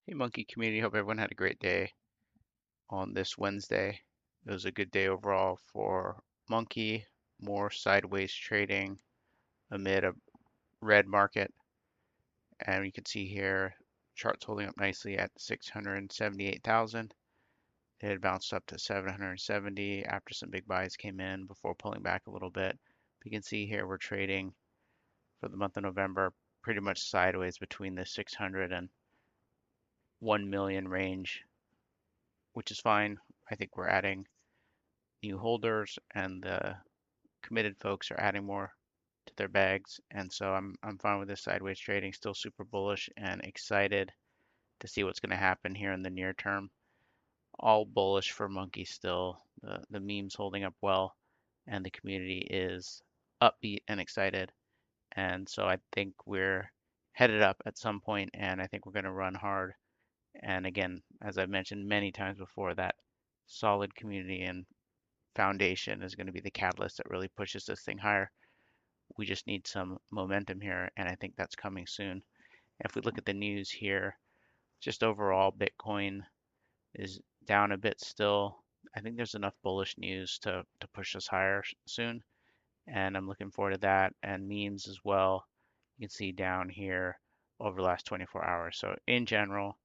Hey, Monkey community. Hope everyone had a great day on this Wednesday. It was a good day overall for Monkey. More sideways trading amid a red market. And you can see here, charts holding up nicely at 678,000. It had bounced up to 770 after some big buys came in before pulling back a little bit. You can see here we're trading for the month of November pretty much sideways between the 600 and 1 million range, which is fine. I think we're adding new holders and the committed folks are adding more to their bags. And so I'm fine with this sideways trading, still super bullish and excited to see what's going to happen here in the near term. All bullish for Monkey still. The meme's holding up well and the community is upbeat and excited. And so I think we're headed up at some point and I think we're going to run hard. And again, as I've mentioned many times before, that solid community and foundation is going to be the catalyst that really pushes this thing higher. We just need some momentum here, and I think that's coming soon. If we look at the news here, just overall, Bitcoin is down a bit still. I think there's enough bullish news to push us higher soon, and I'm looking forward to that. And memes as well. You can see down here over the last 24 hours. So in general,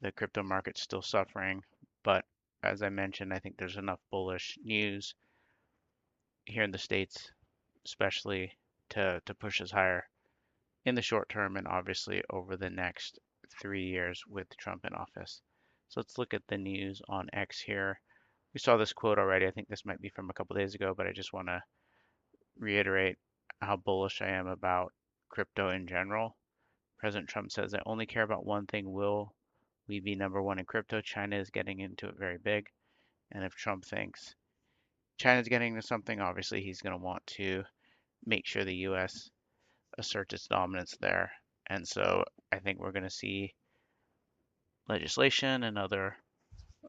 the crypto market's still suffering, but as I mentioned, I think there's enough bullish news here in the States especially to push us higher in the short term and obviously over the next 3 years with Trump in office. So let's look at the news on X here. We saw this quote already. I think this might be from a couple days ago, but I just want to reiterate how bullish I am about crypto in general. President Trump says, I only care about one thing. Will we be number one in crypto? China is getting into it very big. And if Trump thinks China's getting into something, obviously he's going to want to make sure the US assert its dominance there. And so I think we're going to see legislation and other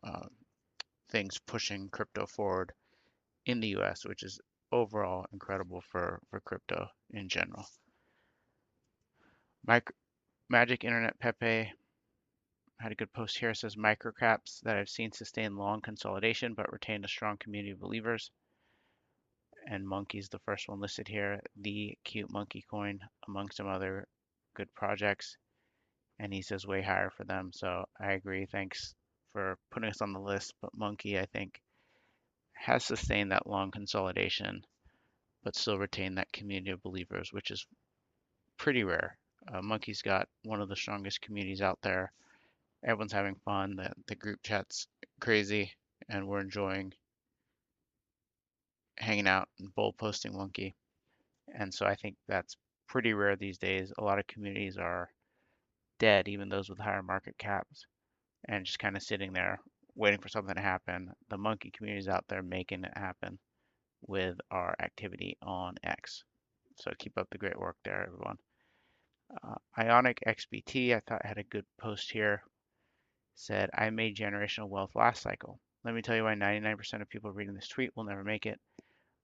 uh, things pushing crypto forward in the US, which is overall incredible for crypto in general. Micro, Magic Internet Pepe had a good post here. It says microcaps that I've seen sustain long consolidation but retain a strong community of believers. And Monkey's the first one listed here, the cute monkey coin, among some other good projects. And he says way higher for them. So I agree. Thanks for putting us on the list. But Monkey, I think, has sustained that long consolidation, but still retained that community of believers, which is pretty rare. Monkey's got one of the strongest communities out there. Everyone's having fun. The group chat's crazy, and we're enjoying hanging out and bull posting Monkey. And so I think that's pretty rare these days. A lot of communities are dead, even those with higher market caps, and just kind of sitting there waiting for something to happen. The monkey community is out there making it happen with our activity on X. So keep up the great work there, everyone. Ionic XBT, I thought had a good post here. Said, I made generational wealth last cycle. Let me tell you why 99% of people reading this tweet will never make it.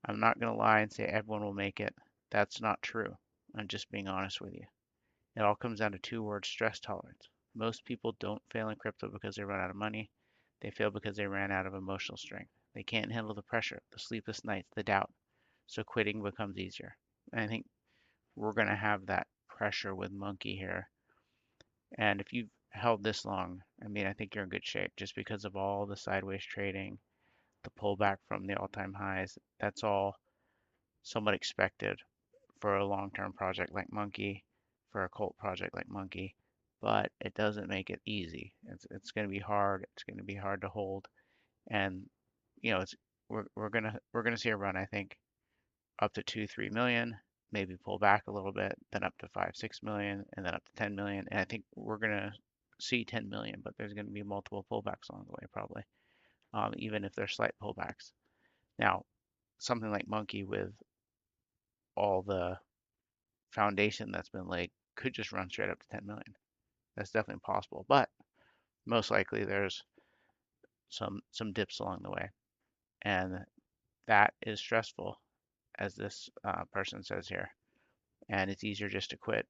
I'm not going to lie and say everyone will make it. That's not true. I'm just being honest with you. It all comes down to two words: stress tolerance. Most people don't fail in crypto because they run out of money. They fail because they ran out of emotional strength. They can't handle the pressure, the sleepless nights, the doubt. So quitting becomes easier. And I think we're going to have that pressure with Monkey here. And if you've held this long, I mean, I think you're in good shape just because of all the sideways trading, the pullback from the all-time highs. That's all somewhat expected for a long-term project like Monkey, for a cult project like Monkey, but it doesn't make it easy. It's going to be hard. It's going to be hard to hold, and it's we're gonna see a run. I think up to 2-3 million, maybe pull back a little bit, then up to 5-6 million, and then up to 10 million. And I think we're gonna see 10 million, but there's going to be multiple pullbacks along the way, probably, even if they're slight pullbacks. Now, something like Monkey with all the foundation that's been laid could just run straight up to 10 million. That's definitely possible, but most likely there's some dips along the way, and that is stressful, as this person says here. And it's easier just to quit.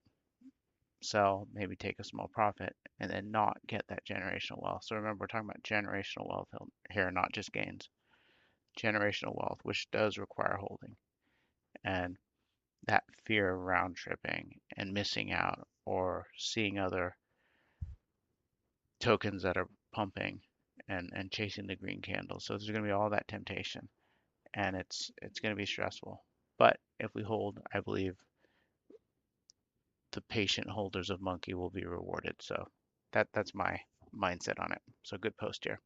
sell, maybe take a small profit, and then not get that generational wealth. So remember, we're talking about generational wealth here, not just gains. Generational wealth, which does require holding. And that fear of round tripping and missing out or seeing other tokens that are pumping and chasing the green candles. So there's going to be all that temptation and it's going to be stressful. But if we hold, I believe the patient holders of Monkey will be rewarded. So that's my mindset on it. So good post here.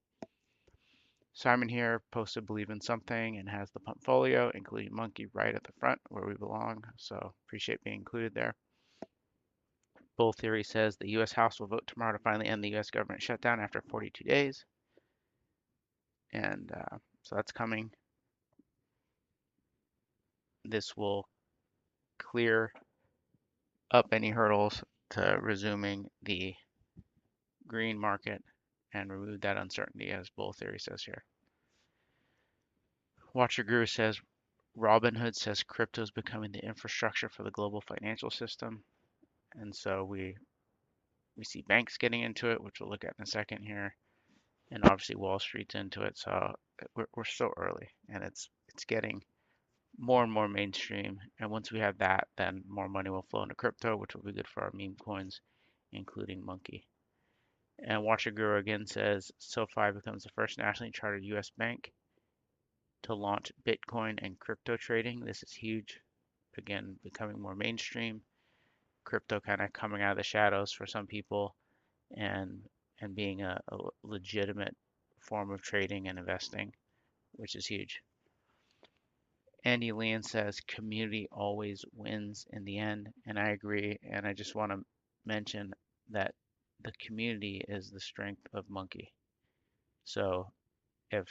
Simon here posted believe in something and has the portfolio, including Monkey right at the front where we belong. So appreciate being included there. Bull Theory says the U.S. House will vote tomorrow to finally end the U.S. government shutdown after 42 days. And so that's coming. This will clear up any hurdles to resuming the green market and remove that uncertainty, as Bull Theory says here. Watcher Guru says Robinhood says crypto is becoming the infrastructure for the global financial system. And so we see banks getting into it, which we'll look at in a second here. And obviously Wall Street's into it. So we're so early and it's getting more and more mainstream. And once we have that, then more money will flow into crypto, which will be good for our meme coins, including Monkey. And Watcher Guru again says SoFi becomes the first nationally chartered U.S. bank to launch Bitcoin and crypto trading. This is huge. Again, becoming more mainstream. Crypto kind of coming out of the shadows for some people and being a legitimate form of trading and investing, which is huge. Andy Leon says community always wins in the end, and I agree. And I just want to mention that the community is the strength of Monkey. So if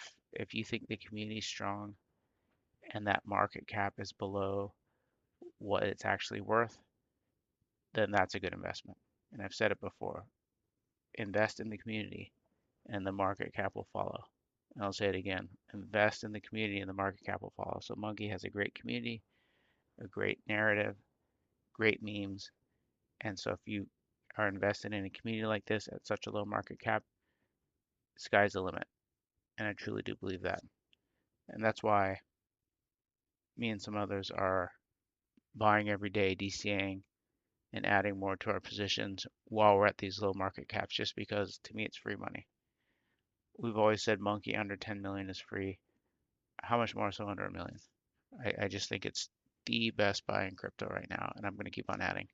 you think the community is strong and that market cap is below what it's actually worth, then that's a good investment. And I've said it before, invest in the community and the market cap will follow. And I'll say it again, invest in the community and the market cap will follow. So Monkey has a great community, a great narrative, great memes. And so if you are invested in a community like this at such a low market cap, sky's the limit. And I truly do believe that. And that's why me and some others are buying every day, DCAing, and adding more to our positions while we're at these low market caps, just because to me it's free money. We've always said Monkey under 10 million is free. How much more so under a million? I just think it's the best buy in crypto right now, and I'm going to keep on adding.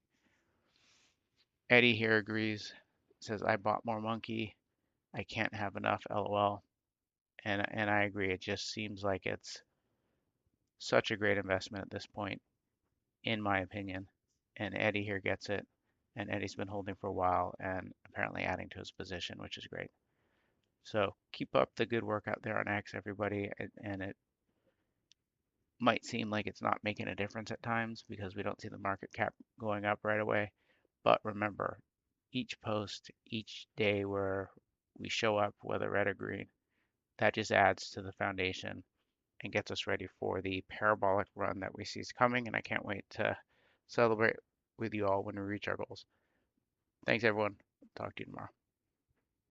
Eddie here agrees, says I bought more Monkey. I can't have enough, LOL. And I agree. It just seems like it's such a great investment at this point, in my opinion. And Eddie here gets it. And Eddie's been holding for a while and apparently adding to his position, which is great. So keep up the good work out there on X, everybody. And it might seem like it's not making a difference at times because we don't see the market cap going up right away. But remember, each post, each day where we show up, whether red or green, that just adds to the foundation and gets us ready for the parabolic run that we see is coming. And I can't wait to celebrate with you all when we reach our goals. Thanks, everyone. Talk to you tomorrow.